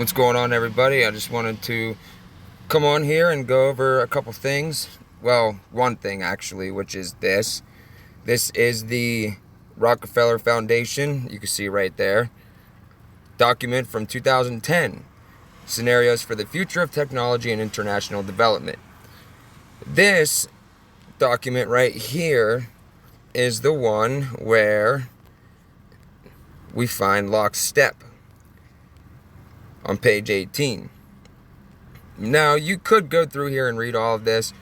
What's going on, everybody? I just wanted to come on here and go over a couple things. Well, one thing actually, which is this. This is the Rockefeller Foundation. You can see right there. Document from 2010. Scenarios for the Future of Technology and International Development. This document right here is the one where we find Lockstep on page 18. Now, you could go through here and read all of this.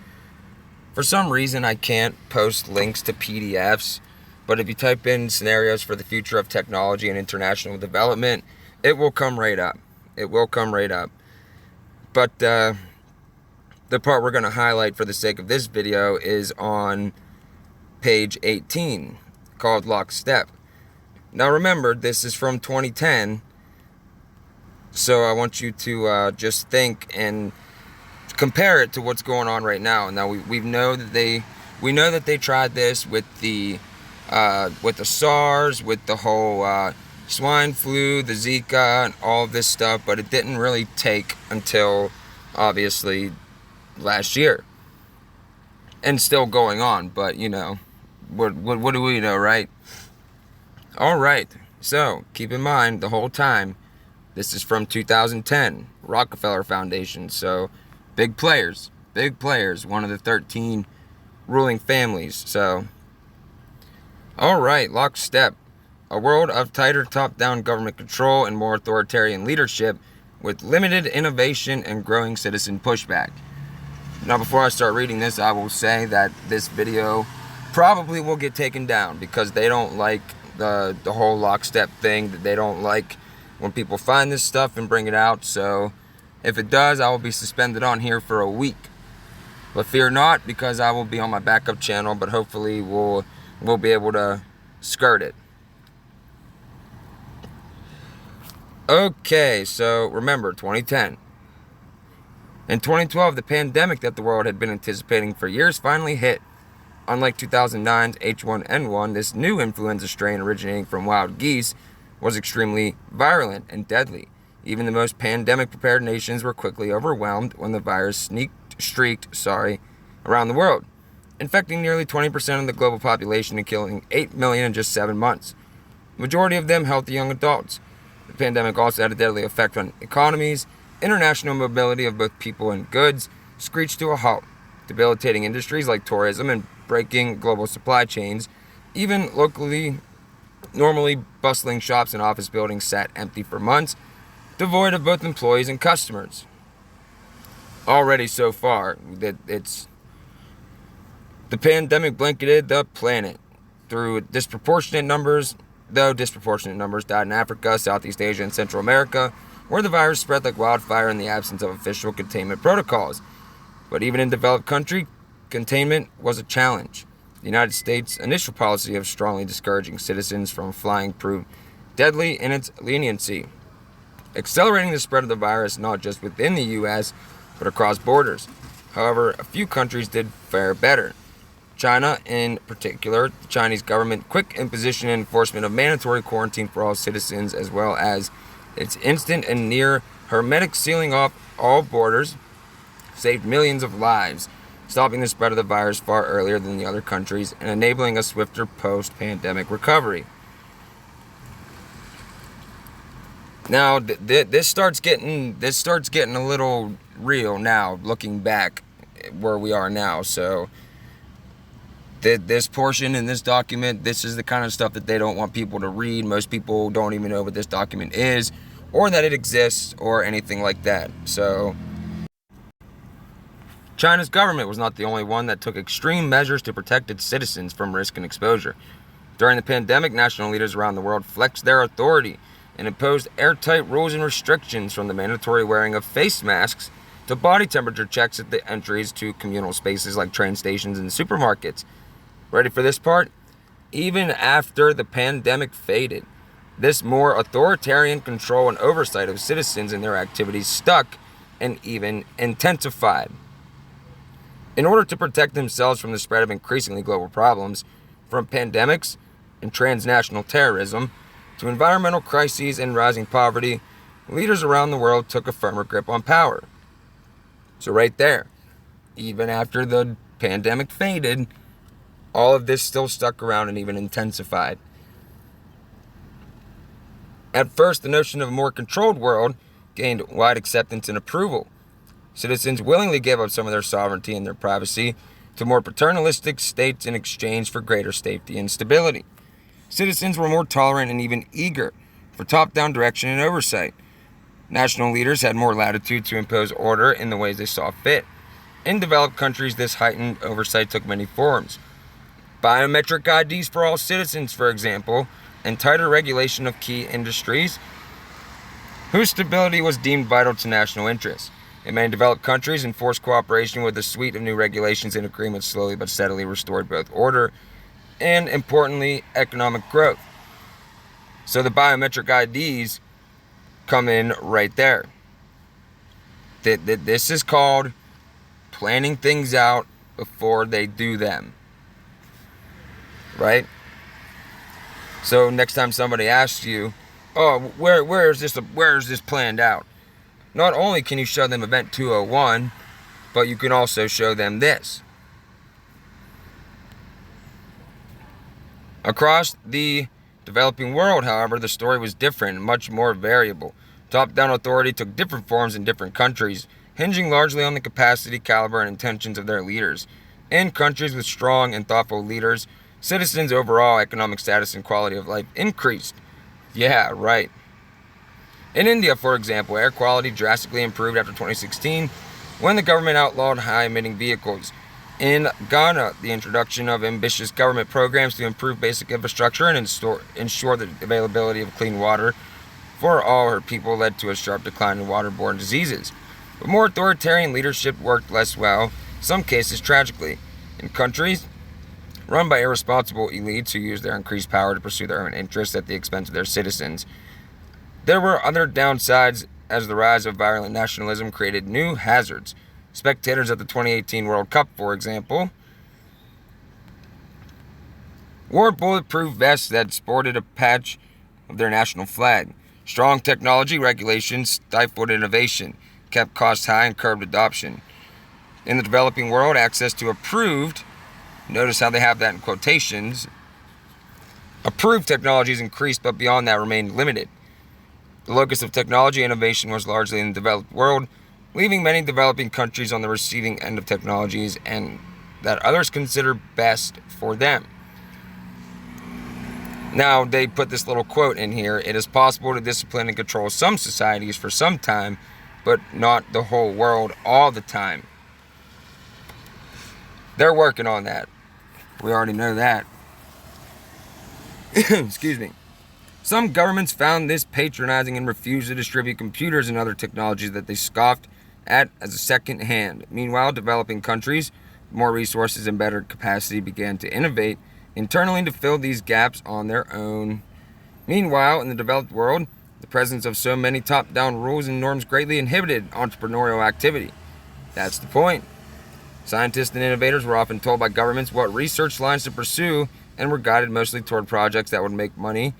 For some reason, I can't post links to PDFs, but if you type in scenarios for the future of technology and international development, it will come right up. It will come right up. But the part we're going to highlight for the sake of this video is on page 18, called Lockstep. Now remember, this is from 2010, so I want you to just think and compare it to what's going on right now. Now we know that they tried this with the SARS, with the whole swine flu, the Zika, and all of this stuff, but it didn't really take until obviously last year, and still going on. But you know, what do we know, right? All right. So keep in mind the whole time, this is from 2010, Rockefeller Foundation. So big players, one of the 13 ruling families. So, all right, Lockstep, a world of tighter top-down government control and more authoritarian leadership with limited innovation and growing citizen pushback. Now, before I start reading this, I will say that this video probably will get taken down because they don't like the whole Lockstep thing. That they don't like when people find this stuff and bring it out. So if it does, I will be suspended on here for a week. But fear not, because I will be on my backup channel, but hopefully we'll be able to skirt it. Okay, so remember 2010. In 2012, the pandemic that the world had been anticipating for years finally hit. Unlike 2009's H1N1, this new influenza strain originating from wild geese was extremely virulent and deadly. Even the most pandemic-prepared nations were quickly overwhelmed when the virus streaked around the world, infecting nearly 20% of the global population and killing 8 million in just 7 months. The majority of them healthy young adults. The pandemic also had a deadly effect on economies. International mobility of both people and goods screeched to a halt, debilitating industries like tourism and breaking global supply chains. Even normally bustling shops and office buildings sat empty for months, devoid of both employees and customers. Already so far, the pandemic blanketed the planet through disproportionate numbers died in Africa, Southeast Asia, and Central America, where the virus spread like wildfire in the absence of official containment protocols. But even in developed countries, containment was a challenge. The United States' initial policy of strongly discouraging citizens from flying proved deadly in its leniency, accelerating the spread of the virus not just within the U.S., but across borders. However, a few countries did fare better. China, in particular, the Chinese government quick imposition and enforcement of mandatory quarantine for all citizens, as well as its instant and near hermetic sealing off all borders, saved millions of lives, stopping the spread of the virus far earlier than the other countries and enabling a swifter post-pandemic recovery. Now, this starts getting a little real now, looking back where we are now. So, this portion in this document, this is the kind of stuff that they don't want people to read. Most people don't even know what this document is, or that it exists, or anything like that. So, China's government was not the only one that took extreme measures to protect its citizens from risk and exposure. During the pandemic, national leaders around the world flexed their authority and imposed airtight rules and restrictions, from the mandatory wearing of face masks to body temperature checks at the entries to communal spaces like train stations and supermarkets. Ready for this part? Even after the pandemic faded, this more authoritarian control and oversight of citizens and their activities stuck and even intensified. In order to protect themselves from the spread of increasingly global problems, from pandemics and transnational terrorism to environmental crises and rising poverty, leaders around the world took a firmer grip on power. So right there, even after the pandemic faded, all of this still stuck around and even intensified. At first, the notion of a more controlled world gained wide acceptance and approval. Citizens willingly gave up some of their sovereignty and their privacy to more paternalistic states in exchange for greater safety and stability. Citizens were more tolerant and even eager for top-down direction and oversight. National leaders had more latitude to impose order in the ways they saw fit. In developed countries, this heightened oversight took many forms. Biometric IDs for all citizens, for example, and tighter regulation of key industries whose stability was deemed vital to national interests. In many developed countries, enforced cooperation with a suite of new regulations and agreements slowly but steadily restored both order and, importantly, economic growth. So the biometric IDs come in right there. This is called planning things out before they do them. Right? So next time somebody asks you, oh, where is this planned out? Not only can you show them Event 201, but you can also show them this. Across the developing world, however, the story was different and much more variable. Top-down authority took different forms in different countries, hinging largely on the capacity, caliber, and intentions of their leaders. In countries with strong and thoughtful leaders, citizens' overall economic status and quality of life increased. Yeah, right. In India, for example, air quality drastically improved after 2016 when the government outlawed high-emitting vehicles. In Ghana, the introduction of ambitious government programs to improve basic infrastructure and ensure the availability of clean water for all her people led to a sharp decline in waterborne diseases. But more authoritarian leadership worked less well, in some cases tragically. In countries run by irresponsible elites who use their increased power to pursue their own interests at the expense of their citizens, there were other downsides as the rise of violent nationalism created new hazards. Spectators at the 2018 World Cup, for example, wore bulletproof vests that sported a patch of their national flag. Strong technology regulations stifled innovation, kept costs high, and curbed adoption. In the developing world, access to approved, notice how they have that in quotations, approved technologies increased, but beyond that remained limited. The locus of technology innovation was largely in the developed world, leaving many developing countries on the receiving end of technologies and that others consider best for them. Now, they put this little quote in here: it is possible to discipline and control some societies for some time, but not the whole world all the time. They're working on that. We already know that. Excuse me. Some governments found this patronizing and refused to distribute computers and other technologies that they scoffed at as a second hand. Meanwhile, developing countries with more resources and better capacity began to innovate internally to fill these gaps on their own. Meanwhile, in the developed world, the presence of so many top-down rules and norms greatly inhibited entrepreneurial activity. That's the point. Scientists and innovators were often told by governments what research lines to pursue and were guided mostly toward projects that would make money,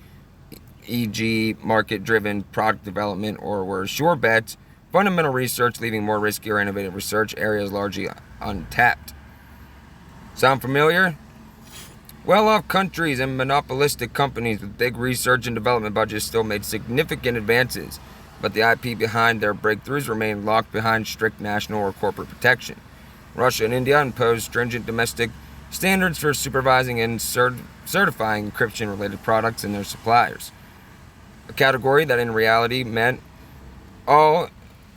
e.g. market-driven product development, or were sure bets, fundamental research leaving more risky or innovative research areas largely untapped. Sound familiar? Well-off countries and monopolistic companies with big research and development budgets still made significant advances, but the IP behind their breakthroughs remained locked behind strict national or corporate protection. Russia and India imposed stringent domestic standards for supervising and certifying encryption-related products and their suppliers, a category that in reality meant all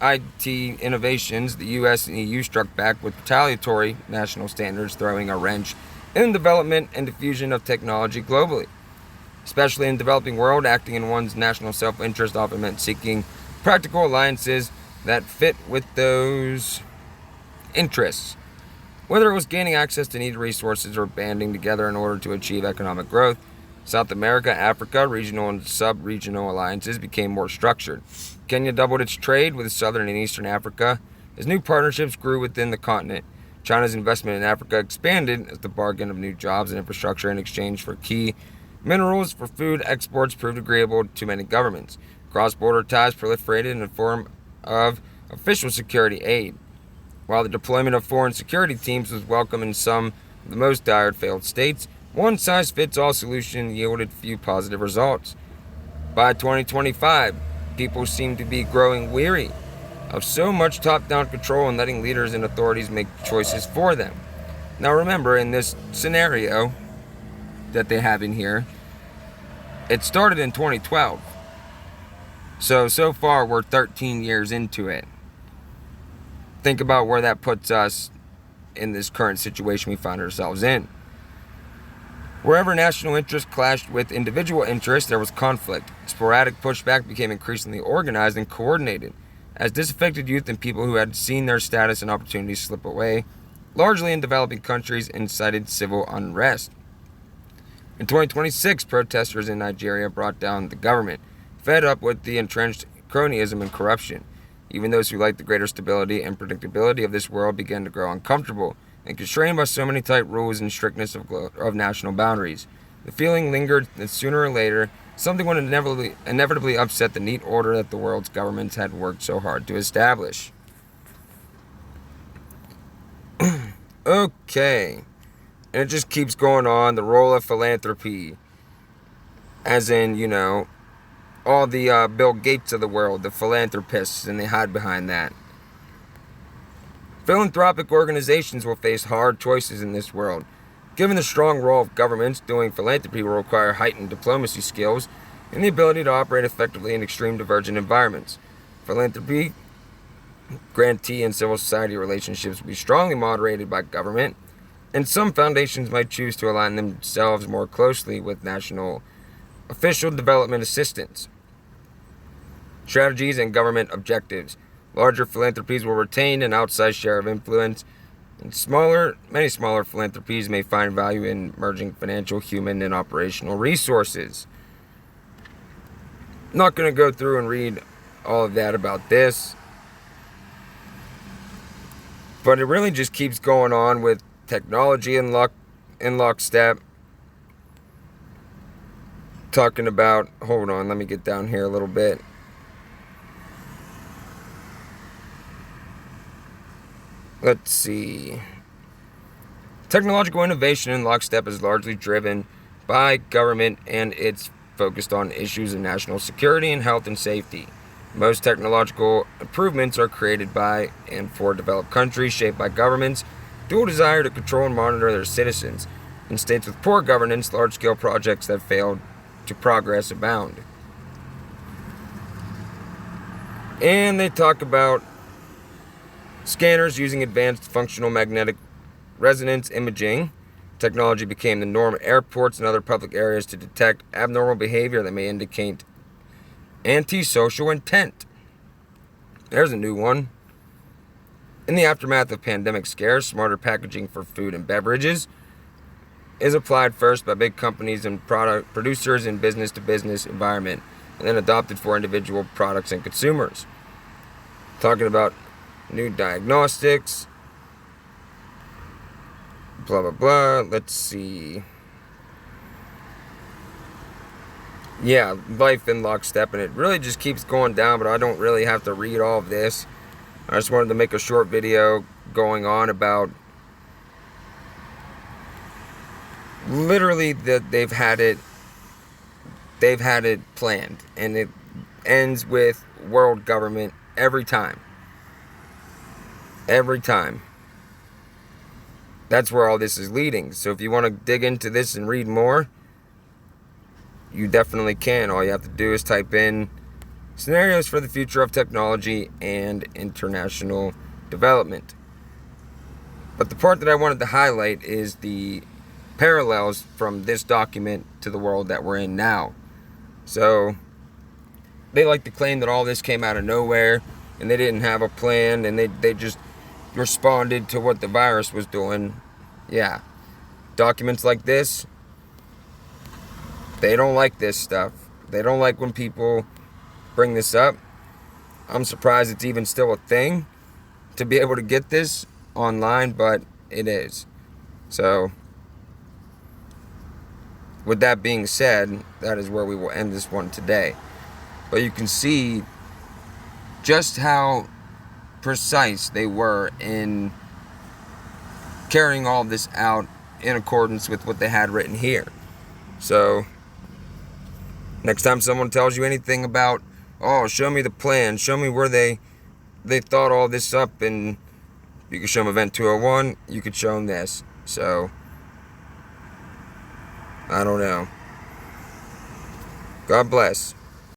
IT innovations. The US and EU struck back with retaliatory national standards, throwing a wrench in the development and diffusion of technology globally. Especially in the developing world, acting in one's national self-interest often meant seeking practical alliances that fit with those interests. Whether it was gaining access to needed resources or banding together in order to achieve economic growth, South America, Africa, regional and sub-regional alliances became more structured. Kenya doubled its trade with Southern and Eastern Africa as new partnerships grew within the continent. China's investment in Africa expanded as the bargain of new jobs and infrastructure in exchange for key minerals for food exports proved agreeable to many governments. Cross-border ties proliferated in the form of official security aid. While the deployment of foreign security teams was welcome in some of the most dire failed states, one-size-fits-all solution yielded few positive results. By 2025, people seem to be growing weary of so much top-down control and letting leaders and authorities make choices for them. Now remember, in this scenario that they have in here, it started in 2012. So far we're 13 years into it. Think about where that puts us in this current situation we find ourselves in. Wherever national interest clashed with individual interest, there was conflict. Sporadic pushback became increasingly organized and coordinated, as disaffected youth and people who had seen their status and opportunities slip away, largely in developing countries, incited civil unrest. In 2026, protesters in Nigeria brought down the government, fed up with the entrenched cronyism and corruption. Even those who liked the greater stability and predictability of this world began to grow uncomfortable and constrained by so many tight rules and strictness of national boundaries. The feeling lingered that sooner or later, something would inevitably upset the neat order that the world's governments had worked so hard to establish. Okay. And it just keeps going on. The role of philanthropy. As in, all the Bill Gates of the world, the philanthropists, and they hide behind that. Philanthropic organizations will face hard choices in this world. Given the strong role of governments, doing philanthropy will require heightened diplomacy skills and the ability to operate effectively in extreme divergent environments. Philanthropy, grantee, and civil society relationships will be strongly moderated by government, and some foundations might choose to align themselves more closely with national official development assistance. Strategies and government objectives. Larger philanthropies will retain an outsized share of influence, and many smaller philanthropies may find value in merging financial, human, and operational resources. I'm not going to go through and read all of that about this, but it really just keeps going on with technology in lockstep. Talking about, hold on, let me get down here a little bit. Let's see. Technological innovation in lockstep is largely driven by government, and it's focused on issues of national security and health and safety. Most technological improvements are created by and for developed countries, shaped by governments' dual desire to control and monitor their citizens. In states with poor governance, large-scale projects that failed to progress abound. And they talk about scanners using advanced functional magnetic resonance imaging. Technology became the norm at airports and other public areas to detect abnormal behavior that may indicate antisocial intent. There's a new one. In the aftermath of pandemic scares, smarter packaging for food and beverages is applied first by big companies and product producers in business-to-business environment, and then adopted for individual products and consumers. Talking about new diagnostics, blah, blah, blah. Let's see. Yeah, life in lockstep, and it really just keeps going down, but I don't really have to read all of this. I just wanted to make a short video going on about literally that they've had it planned, and it ends with world government every time. That's where all this is leading. So if you want to dig into this and read more, you definitely can. All you have to do is type in scenarios for the future of technology and international development. But the part that I wanted to highlight is the parallels from this document to the world that we're in now. So they like to claim that all this came out of nowhere and they didn't have a plan, and they just responded to what the virus was doing. Yeah, documents like this, they don't like this stuff. They don't like when people bring this up. I'm surprised it's even still a thing to be able to get this online, but it is. So with that being said, that is where we will end this one today. But you can see just how precise they were in carrying all this out in accordance with what they had written here. So next time someone tells you anything about, oh, show me the plan, show me where they thought all this up, and you can show them Event 201, you could show them this. So I don't know. God bless.